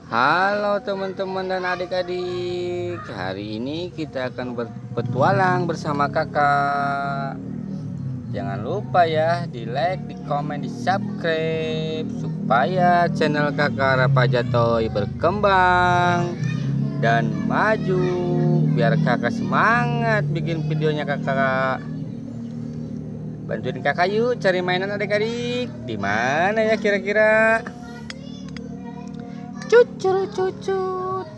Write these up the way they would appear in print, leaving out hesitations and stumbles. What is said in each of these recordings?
Halo teman-teman dan adik-adik. Hari ini kita akan berpetualang bersama kakak. Jangan lupa ya di like, di komen, di subscribe supaya channel kakak Rapaja Toy berkembang dan maju. Biar kakak semangat bikin videonya kakak. Bantuin kakak yuk cari mainan adik-adik. Di mana ya kira-kira? Cucut cucut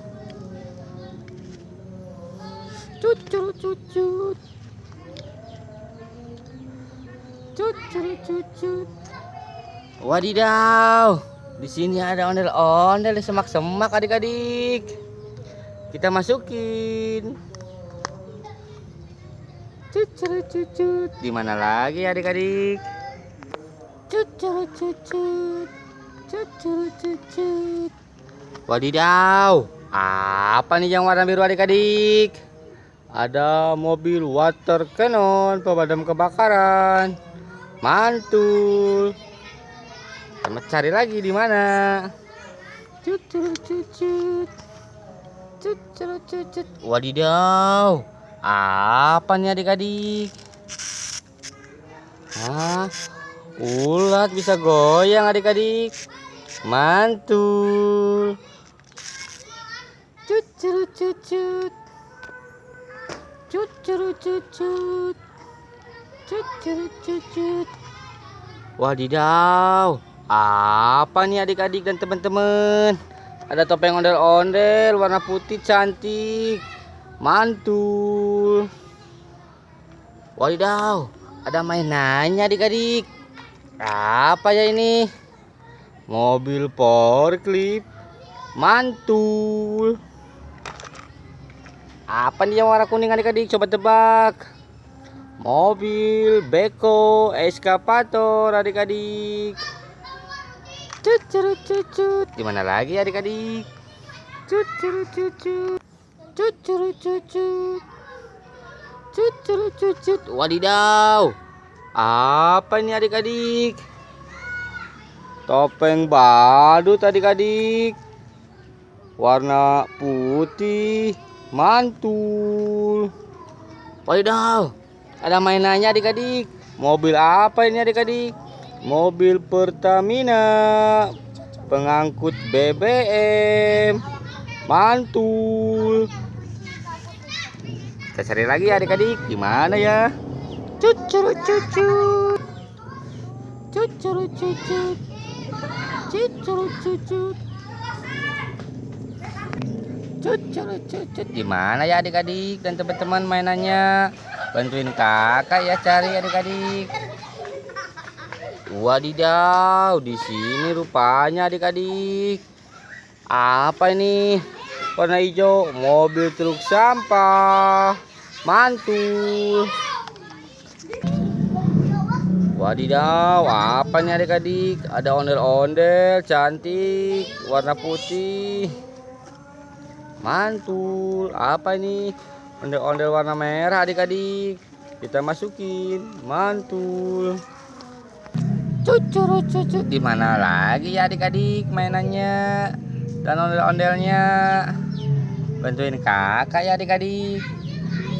cucut cucut cucut cucut. Wadidaw, di sini ada ondel-ondel di semak-semak adik-adik. Kita masukin. Cucut cucut. Di mana lagi adik-adik? Cucut cucut cucut cucut. Wadidaw, apa nih yang warna biru adik-adik? Ada mobil water cannon pemadam kebakaran. Mantul. Kita cari lagi di mana? Cucut cucut cucut cucut. Wadidaw, apa nih adik-adik? Ulat bisa goyang adik-adik. Mantul. Cucut cucut cucut cucut cucut cucut. Wadidaw, apa nih adik-adik dan teman-teman? Ada topeng ondel-ondel warna putih cantik. Mantul. Wadidaw, ada mainannya adik-adik. Apa ya ini? Mobil forklift. Mantul. Apa nih yang warna kuning adik-adik? Coba tebak. Mobil beko eskavator adik-adik. Cucut cucut. Di mana lagi adik-adik? Cucut cucut cucut cucut cucut cucut. Wadidaw, apa ini adik-adik? Topeng badut adik-adik, warna putih. Mantul. Wadidaw, ada mainannya adik-adik. Mobil apa ini adik-adik? Mobil Pertamina pengangkut BBM. Mantul. Kita cari lagi adik-adik. Di mana ya? Cucut cucut cucut cucut cucut cucut cucut cucut. Di mana ya adik-adik dan teman-teman mainannya? Bantuin kakak ya cari adik-adik. Wadidaw, di sini rupanya adik-adik. Apa ini? Warna hijau, mobil truk sampah. Mantul. Wadidaw, apa nih adik-adik? Ada ondel-ondel cantik warna putih. Mantul. Apa ini? Ondel-ondel warna merah adik-adik. Kita masukin. Mantul. Cucut cucut. Di mana lagi ya adik-adik mainannya dan ondel-ondelnya? Bantuin kakak ya adik-adik.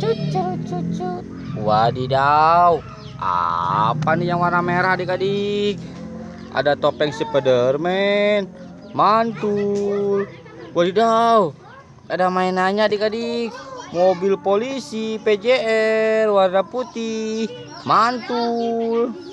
Cucut cucut. Wadidaw, apa nih yang warna merah adik-adik? Ada topeng Spiderman. Mantul. Wadidaw, ada mainannya adik-adik. Mobil polisi PJR warna putih. Mantul.